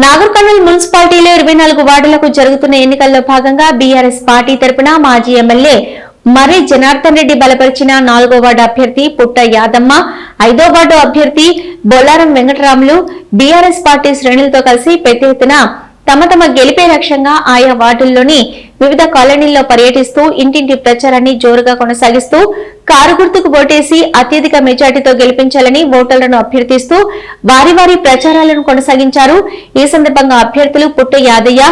నాగర్ కర్నూల్ మున్సిపాలిటీలో 24 వార్డులకు జరుగుతున్న ఎన్నికల్లో భాగంగా బీఆర్ఎస్ పార్టీ తరపున మాజీ ఎమ్మెల్యే మర్రి జనార్దన్ రెడ్డి బలపరిచిన 4వ వార్డు అభ్యర్థి పుట్ట యాదమ్మ, 5వ వార్డు అభ్యర్థి బొల్లారం వెంకటరాములు బీఆర్ఎస్ పార్టీ శ్రేణులతో కలిసి పెద్ద ఎత్తున తమ గెలిపే లక్ష్యంగా ఆయా వార్డుల్లోని వివిధ కాలనీల్లో పర్యటిస్తూ ఇంటింటి ప్రచారాన్ని జోరుగా కొనసాగిస్తూ కారు గుర్తుకు ఓటేసి అత్యధిక మెజార్టీతో గెలిపించాలని ఓటర్లను అభ్యర్థిస్తూ వారి ప్రచారాలను కొనసాగించారు. ఈ సందర్భంగా అభ్యర్థులు పుట్ట యాదయ్య,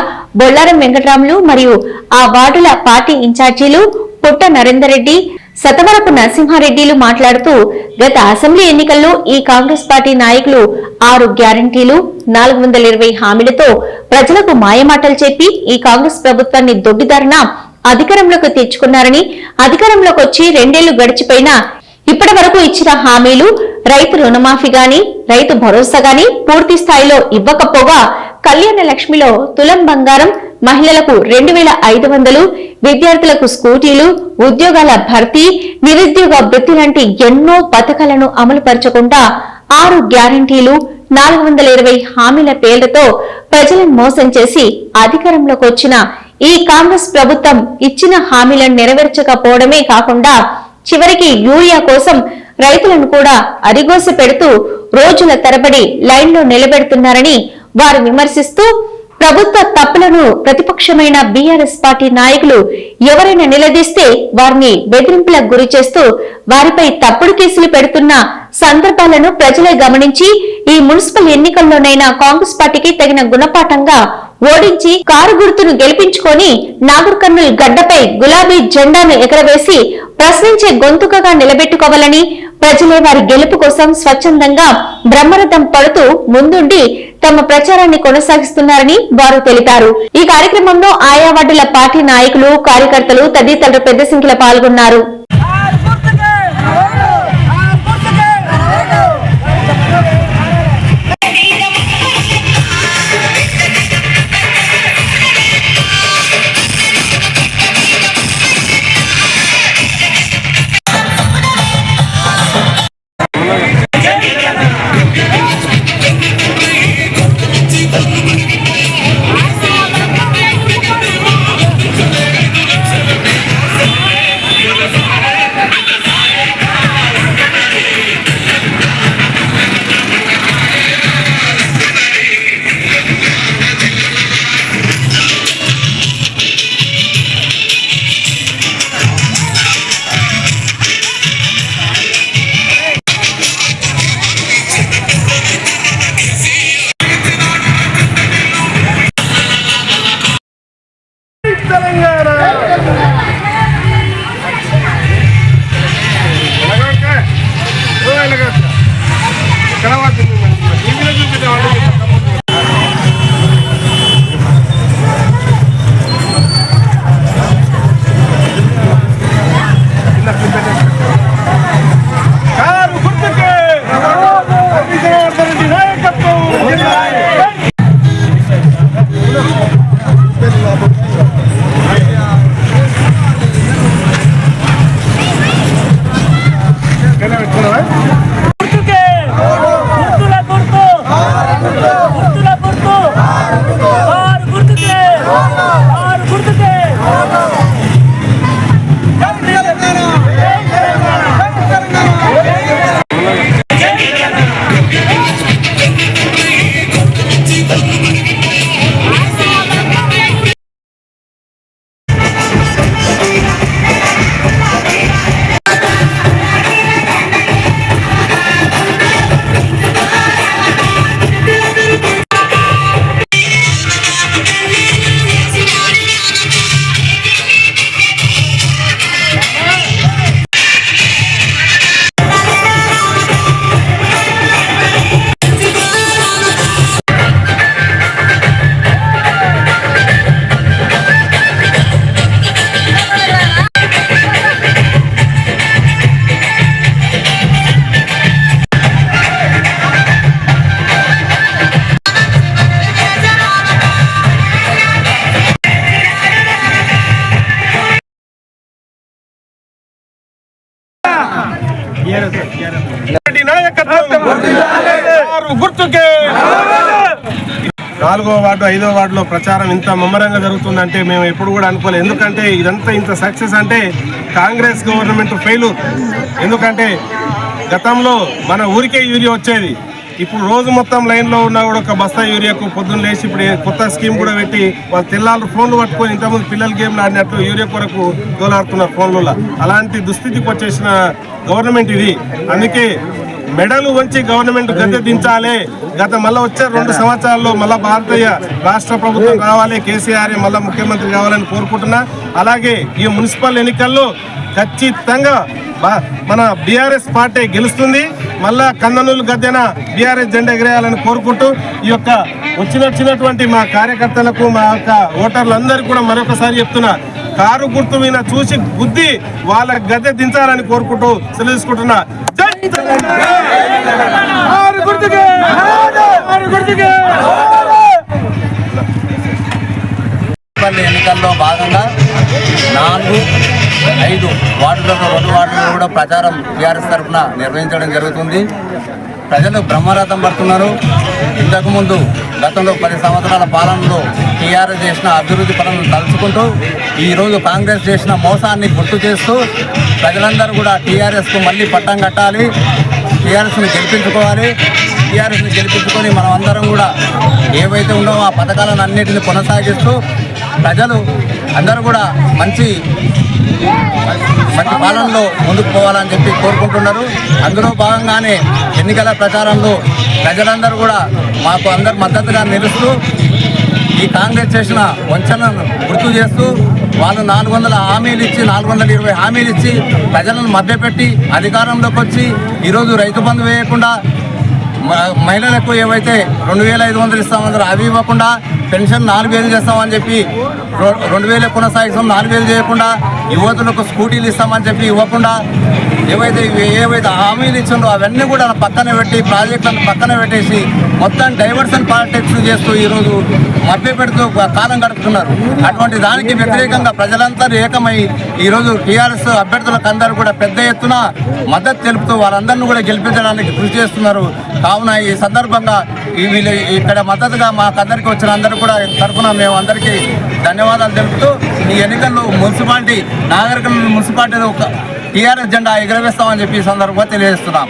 బొల్లారం వెంకటరాములు మరియు ఆ వార్డుల పార్టీ ఇన్ఛార్జీలు పుట్ట నరేందర్ రెడ్డి, సతవరపు నరసింహారెడ్డిలు మాట్లాడుతూ గత అసెంబ్లీ ఎన్నికల్లో ఈ కాంగ్రెస్ పార్టీ నాయకులు 6 గ్యారంటీలు 420 హామీలతో ప్రజలకు మాయమాటలు చెప్పి ఈ కాంగ్రెస్ ప్రభుత్వాన్ని దొడ్డిదారిన అధికారంలోకి తెచ్చుకున్నారని, అధికారంలోకి వచ్చి 2 ఏళ్లు గడిచిపోయినా ఇప్పటి వరకు ఇచ్చిన హామీలు రైతు రుణమాఫీ గాని, రైతు భరోసా గాని పూర్తి స్థాయిలో ఇవ్వకపోగా కళ్యాణ లక్ష్మిలో తులం బంగారం, మహిళలకు 2500, విద్యార్థులకు స్కూటీలు, ఉద్యోగాల భర్తీ, నిరుద్యోగ వృత్తి లాంటి ఎన్నో పథకాలను అమలు పరచకుండా 6 గ్యారంటీలు 420 హామీల పేర్లతో ప్రజలను మోసం చేసి అధికారంలోకి వచ్చిన ఈ కాంగ్రెస్ ప్రభుత్వం ఇచ్చిన హామీలను నెరవేర్చకపోవడమే కాకుండా చివరికి యూరియా కోసం రైతులను కూడా అరిగోసి పెడుతూ రోజుల తరబడి లైన్లో నిలబెడుతున్నారని వారు విమర్శిస్తూ ప్రభుత్వ తప్పులను ప్రతిపక్షమైన బీఆర్ఎస్ పార్టీ నాయకులు ఎవరైనా నిలదీస్తే వారిని బెదిరింపులకు గురి చేస్తూ వారిపై తప్పుడు కేసులు పెడుతున్న సందర్భాలను ప్రజలే గమనించి ఈ మున్సిపల్ ఎన్నికల్లోనైనా కాంగ్రెస్ పార్టీకి తగిన గుణపాఠంగా ఓడించి కారు గుర్తును గెలిపించుకొని నాగర్ కర్నూల్ గడ్డపై గులాబీ జెండాను ఎగరవేసి ప్రశ్నించే గొంతుకగా నిలబెట్టుకోవాలని, ప్రజలే వారి గెలుపు కోసం స్వచ్ఛందంగా బ్రహ్మరథం పడుతూ ముందుండి తమ ప్రచారాన్ని కొనసాగిస్తున్నారని వారు తెలిపారు. ఈ కార్యక్రమంలో ఆయా వార్డుల పార్టీ నాయకులు, కార్యకర్తలు తదితరులు పెద్ద సంఖ్యలో పాల్గొన్నారు. 4వ వార్డు 5వ వార్డులో ప్రచారం ఇంత ముమ్మరంగా జరుగుతుందంటే మేము ఎప్పుడు కూడా అనుకోలేదు. ఎందుకంటే ఇదంతా ఇంత సక్సెస్ అంటే కాంగ్రెస్ గవర్నమెంట్ ఫెయిల్యూర్. ఎందుకంటే గతంలో మన ఊరికే యూరియా వచ్చేది, ఇప్పుడు రోజు మొత్తం లైన్లో ఉన్నా కూడా ఒక బస్తా యూరియాకు పొద్దున్న లేచి ఇప్పుడు కొత్త స్కీమ్ కూడా పెట్టి వాళ్ళు తెల్లాళ్ళు ఫోన్లు పట్టుకొని ఇంతకుముందు పిల్లలు గేమ్లు ఆడినట్టు యూరియా కొరకు దోలాడుతున్నారు ఫోన్లలో. అలాంటి దుస్థితికి వచ్చేసిన గవర్నమెంట్ ఇది. అందుకే మెడలు వంచి గవర్నమెంట్ గద్దె దించాలి. మళ్ళీ వచ్చే 2 సంవత్సరాల్లో మళ్ళీ భారతీయ రాష్ట్ర ప్రభుత్వం రావాలి, కేసీఆర్ మళ్ళీ ముఖ్యమంత్రి కావాలని కోరుకుంటున్నా. అలాగే ఈ మున్సిపల్ ఎన్నికల్లో ఖచ్చితంగా మన బీఆర్ఎస్ పార్టీ గెలుస్తుంది. మళ్ళా కందనూలు గద్దెన బీఆర్ఎస్ జెండా ఎగరేయాలని కోరుకుంటూ ఈ యొక్క వచ్చినటువంటి మా కార్యకర్తలకు మా యొక్క ఓటర్లందరికీ కూడా మరొకసారి చెప్తున్నా, కారు గుర్తు మీద చూసి బుద్ధి వాళ్ళ గద్దె దించాలని కోరుకుంటూ సెలవు తీసుకుంటున్నా. ఎన్నికల్లో భాగంగా 4, 5 వార్డులలో 2 వార్డులలో కూడా ప్రచారం టీఆర్ఎస్ తరఫున నిర్వహించడం జరుగుతుంది. ప్రజలు బ్రహ్మరథం పడుతున్నారు. ఇంతకుముందు గతంలో 10 సంవత్సరాల పాలనలో టీఆర్ఎస్ చేసిన అభివృద్ధి పనులను తలుచుకుంటూ ఈరోజు కాంగ్రెస్ చేసిన మోసాన్ని గుర్తు చేస్తూ ప్రజలందరూ కూడా టీఆర్ఎస్కు మళ్ళీ పట్టం కట్టాలి, టీఆర్ఎస్ని గెలిపించుకోవాలి. టీఆర్ఎస్ని గెలిపించుకొని మనం అందరం కూడా ఏవైతే ఉన్నామో ఆ పథకాలను అన్నింటినీ కొనసాగిస్తూ ప్రజలు అందరూ కూడా మంచి పాలనలో ముందుకు పోవాలని చెప్పి కోరుకుంటున్నారు. అందులో భాగంగానే ఎన్నికల ప్రచారంలో ప్రజలందరూ కూడా మాకు అందరు మద్దతుగా నిలుస్తూ ఈ కాంగ్రెస్ చేసిన వంచనను గుర్తు చేస్తూ వాళ్ళు 400 హామీలు ఇచ్చి 420 హామీలు ఇచ్చి ప్రజలను మభ్యపెట్టి అధికారంలోకి వచ్చి ఈరోజు రైతు బంధు వేయకుండా మహిళలకు ఏవైతే 2500 ఇస్తామన్నారు అవి ఇవ్వకుండా పెన్షన్ 4000 చేస్తామని చెప్పి 2000 కొనసాగిస్తాం, 4000 చేయకుండా యువతులకు స్కూటీలు ఇస్తామని చెప్పి ఇవ్వకుండా ఏవైతే హామీలు ఇచ్చిందో అవన్నీ కూడా పక్కన పెట్టి ప్రాజెక్టులను పక్కన పెట్టేసి మొత్తం డైవర్షన్ పాలిటిక్స్ చేస్తూ ఈరోజు మభ్య పెడుతూ కాలం గడుపుతున్నారు. అటువంటి దానికి వ్యతిరేకంగా ప్రజలంతా ఏకమై ఈరోజు టీఆర్ఎస్ అభ్యర్థులకు అందరూ కూడా పెద్ద ఎత్తున మద్దతు తెలుపుతూ వారందరినీ కూడా గెలిపించడానికి కృషి చేస్తున్నారు. కావున ఈ సందర్భంగా వీళ్ళు ఇక్కడ మద్దతుగా మాకందరికీ వచ్చిన అందరూ కూడా తరఫున మేము అందరికీ ధన్యవాదాలు తెలుపుతూ ఈ ఎన్నికల్లో నాగరికల్ మున్సిపాలిటీలో టీఆర్ఎస్ జెండా ఎగరవేస్తామని చెప్పి ఈ సందర్భంగా తెలియజేస్తున్నాం.